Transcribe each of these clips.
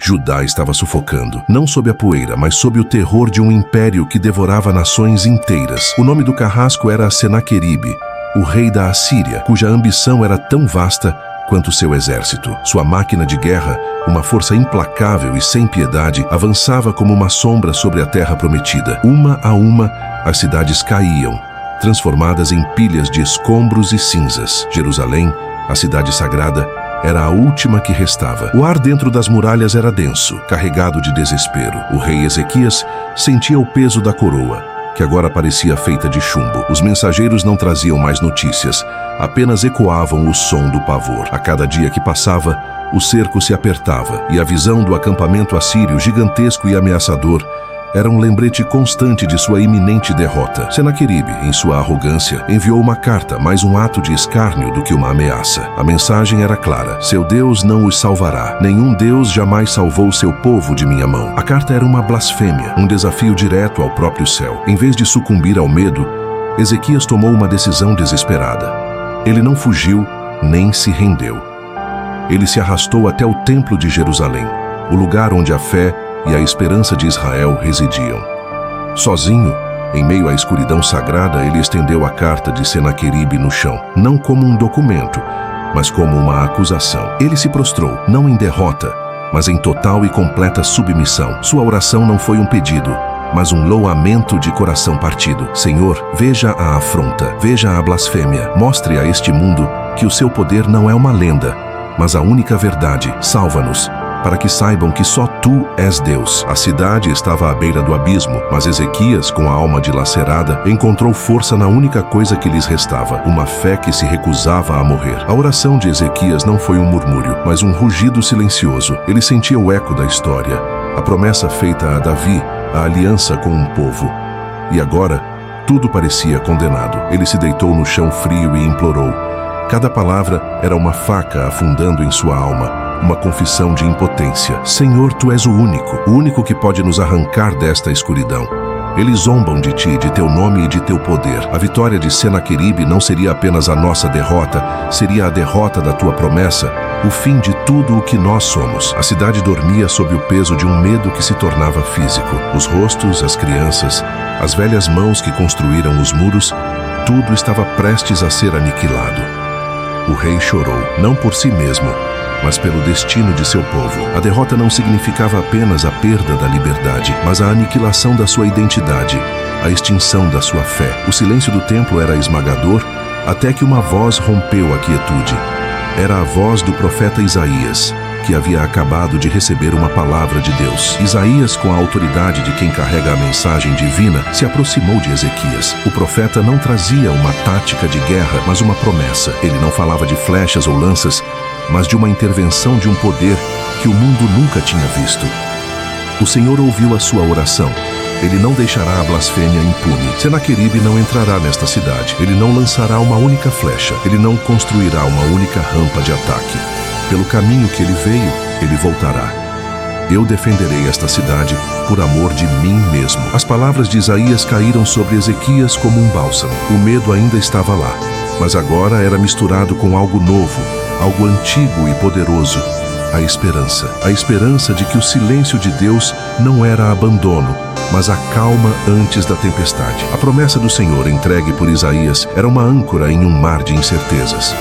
Judá estava sufocando, não sob a poeira, mas sob o terror de um império que devorava nações inteiras. O nome do carrasco era Senaqueribe, o rei da Assíria, cuja ambição era tão vasta quanto seu exército. Sua máquina de guerra, uma força implacável e sem piedade, avançava como uma sombra sobre a terra prometida. Uma a uma, as cidades caíam, transformadas em pilhas de escombros e cinzas. Jerusalém, a cidade sagrada, era a última que restava. O ar dentro das muralhas era denso, carregado de desespero. O rei Ezequias sentia o peso da coroa, que agora parecia feita de chumbo. Os mensageiros não traziam mais notícias, apenas ecoavam o som do pavor. A cada dia que passava, o cerco se apertava, e a visão do acampamento assírio, gigantesco e ameaçador, era um lembrete constante de sua iminente derrota. Senaqueribe, em sua arrogância, enviou uma carta, mais um ato de escárnio do que uma ameaça. A mensagem era clara: seu Deus não os salvará. Nenhum Deus jamais salvou seu povo de minha mão. A carta era uma blasfêmia, um desafio direto ao próprio céu. Em vez de sucumbir ao medo, Ezequias tomou uma decisão desesperada. Ele não fugiu, nem se rendeu. Ele se arrastou até o templo de Jerusalém, o lugar onde a fé e a esperança de Israel residiam. Sozinho, em meio à escuridão sagrada, ele estendeu a carta de Senaqueribe no chão, não como um documento, mas como uma acusação. Ele se prostrou, não em derrota, mas em total e completa submissão. Sua oração não foi um pedido, mas um louamento de coração partido. Senhor, veja a afronta, veja a blasfêmia. Mostre a este mundo que o seu poder não é uma lenda, mas a única verdade. Salva-nos, para que saibam que só Tu és Deus. A cidade estava à beira do abismo, mas Ezequias, com a alma dilacerada, encontrou força na única coisa que lhes restava, uma fé que se recusava a morrer. A oração de Ezequias não foi um murmúrio, mas um rugido silencioso. Ele sentia o eco da história, a promessa feita a Davi, a aliança com um povo. E agora, tudo parecia condenado. Ele se deitou no chão frio e implorou. Cada palavra era uma faca afundando em sua alma, uma confissão de impotência. Senhor, Tu és o único que pode nos arrancar desta escuridão. Eles zombam de Ti, de Teu nome e de Teu poder. A vitória de Senaqueribe não seria apenas a nossa derrota, seria a derrota da Tua promessa, o fim de tudo o que nós somos. A cidade dormia sob o peso de um medo que se tornava físico. Os rostos, as crianças, as velhas mãos que construíram os muros, tudo estava prestes a ser aniquilado. O rei chorou, não por si mesmo, mas pelo destino de seu povo. A derrota não significava apenas a perda da liberdade, mas a aniquilação da sua identidade, a extinção da sua fé. O silêncio do templo era esmagador, até que uma voz rompeu a quietude. Era a voz do profeta Isaías, que havia acabado de receber uma palavra de Deus. Isaías, com a autoridade de quem carrega a mensagem divina, se aproximou de Ezequias. O profeta não trazia uma tática de guerra, mas uma promessa. Ele não falava de flechas ou lanças, mas de uma intervenção de um poder que o mundo nunca tinha visto. O Senhor ouviu a sua oração. Ele não deixará a blasfêmia impune. Senaqueribe não entrará nesta cidade. Ele não lançará uma única flecha. Ele não construirá uma única rampa de ataque. Pelo caminho que ele veio, ele voltará. Eu defenderei esta cidade por amor de mim mesmo. As palavras de Isaías caíram sobre Ezequias como um bálsamo. O medo ainda estava lá, mas agora era misturado com algo novo, algo antigo e poderoso. A esperança de que o silêncio de Deus não era abandono, mas a calma antes da tempestade. A promessa do Senhor entregue por Isaías era uma âncora em um mar de incertezas.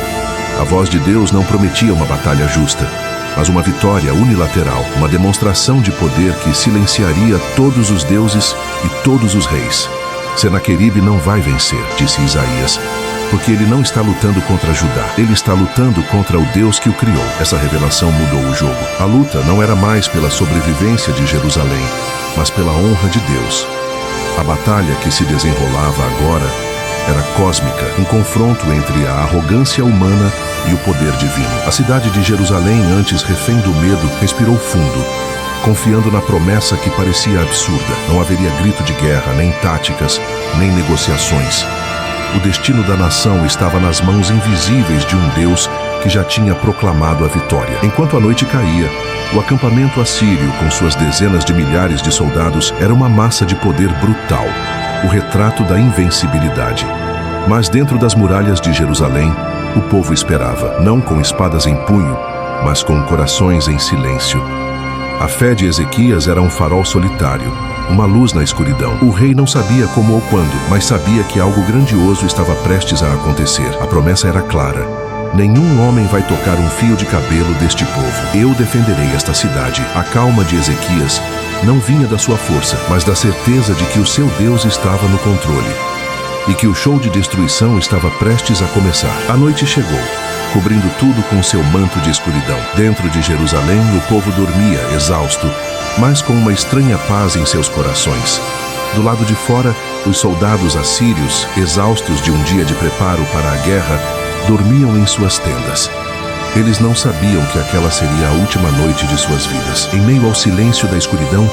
A voz de Deus não prometia uma batalha justa, mas uma vitória unilateral, uma demonstração de poder que silenciaria todos os deuses e todos os reis. Senaqueribe não vai vencer, disse Isaías, porque ele não está lutando contra Judá. Ele está lutando contra o Deus que o criou. Essa revelação mudou o jogo. A luta não era mais pela sobrevivência de Jerusalém, mas pela honra de Deus. A batalha que se desenrolava agora era cósmica, um confronto entre a arrogância humana e o poder divino. A cidade de Jerusalém, antes refém do medo, respirou fundo, confiando na promessa que parecia absurda. Não haveria grito de guerra, nem táticas, nem negociações. O destino da nação estava nas mãos invisíveis de um Deus que já tinha proclamado a vitória. Enquanto a noite caía, o acampamento assírio, com suas dezenas de milhares de soldados, era uma massa de poder brutal, o retrato da invencibilidade. Mas dentro das muralhas de Jerusalém, o povo esperava, não com espadas em punho, mas com corações em silêncio. A fé de Ezequias era um farol solitário, uma luz na escuridão. O rei não sabia como ou quando, mas sabia que algo grandioso estava prestes a acontecer. A promessa era clara: nenhum homem vai tocar um fio de cabelo deste povo. Eu defenderei esta cidade. A calma de Ezequias não vinha da sua força, mas da certeza de que o seu Deus estava no controle e que o show de destruição estava prestes a começar. A noite chegou, cobrindo tudo com seu manto de escuridão. Dentro de Jerusalém, o povo dormia, exausto, mas com uma estranha paz em seus corações. Do lado de fora, os soldados assírios, exaustos de um dia de preparo para a guerra, dormiam em suas tendas. Eles não sabiam que aquela seria a última noite de suas vidas. Em meio ao silêncio da escuridão,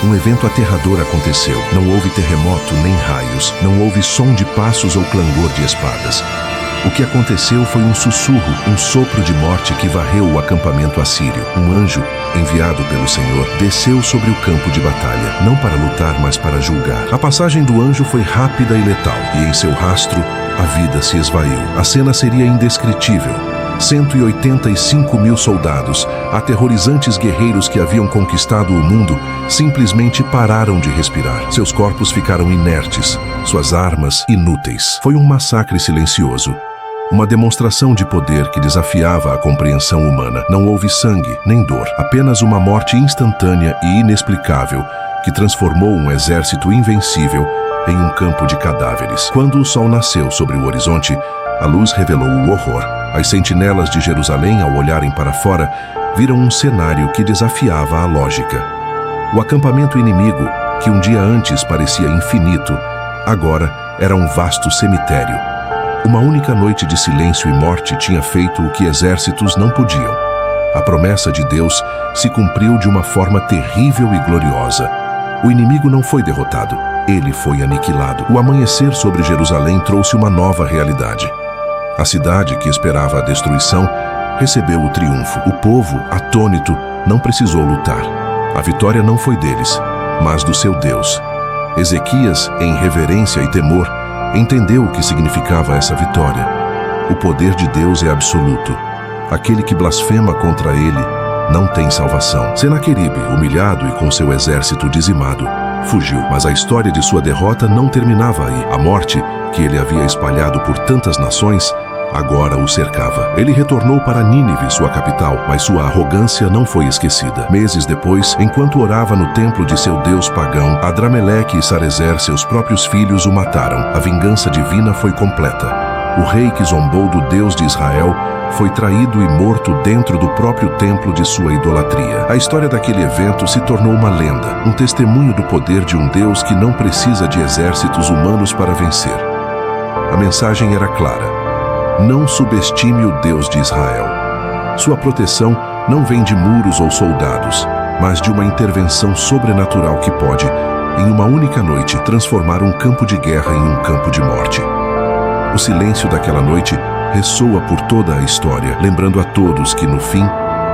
um evento aterrador aconteceu. Não houve terremoto nem raios, não houve som de passos ou clangor de espadas. O que aconteceu foi um sussurro, um sopro de morte que varreu o acampamento assírio. Um anjo, enviado pelo Senhor, desceu sobre o campo de batalha, não para lutar, mas para julgar. A passagem do anjo foi rápida e letal, e em seu rastro, a vida se esvaiu. A cena seria indescritível. 185.000 soldados, aterrorizantes guerreiros que haviam conquistado o mundo, simplesmente pararam de respirar. Seus corpos ficaram inertes, suas armas inúteis. Foi um massacre silencioso. Uma demonstração de poder que desafiava a compreensão humana. Não houve sangue, nem dor. Apenas uma morte instantânea e inexplicável que transformou um exército invencível em um campo de cadáveres. Quando o sol nasceu sobre o horizonte, a luz revelou o horror. As sentinelas de Jerusalém, ao olharem para fora, viram um cenário que desafiava a lógica. O acampamento inimigo, que um dia antes parecia infinito, agora era um vasto cemitério. Uma única noite de silêncio e morte tinha feito o que exércitos não podiam. A promessa de Deus se cumpriu de uma forma terrível e gloriosa. O inimigo não foi derrotado, ele foi aniquilado. O amanhecer sobre Jerusalém trouxe uma nova realidade. A cidade, que esperava a destruição, recebeu o triunfo. O povo, atônito, não precisou lutar. A vitória não foi deles, mas do seu Deus. Ezequias, em reverência e temor, entendeu o que significava essa vitória. O poder de Deus é absoluto. Aquele que blasfema contra ele não tem salvação. Senaqueribe, humilhado e com seu exército dizimado, fugiu, mas a história de sua derrota não terminava aí. A morte, que ele havia espalhado por tantas nações, agora o cercava. Ele retornou para Nínive, sua capital, mas sua arrogância não foi esquecida. Meses depois, enquanto orava no templo de seu deus pagão, Adrameleque e Sarezer, seus próprios filhos, o mataram. A vingança divina foi completa. O rei que zombou do Deus de Israel foi traído e morto dentro do próprio templo de sua idolatria. A história daquele evento se tornou uma lenda, um testemunho do poder de um Deus que não precisa de exércitos humanos para vencer. A mensagem era clara: não subestime o Deus de Israel. Sua proteção não vem de muros ou soldados, mas de uma intervenção sobrenatural que pode, em uma única noite, transformar um campo de guerra em um campo de morte. O silêncio daquela noite ressoa por toda a história, lembrando a todos que, no fim,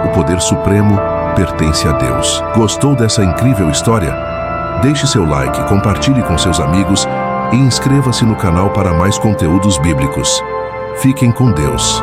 o poder supremo pertence a Deus. Gostou dessa incrível história? Deixe seu like, compartilhe com seus amigos e inscreva-se no canal para mais conteúdos bíblicos. Fiquem com Deus.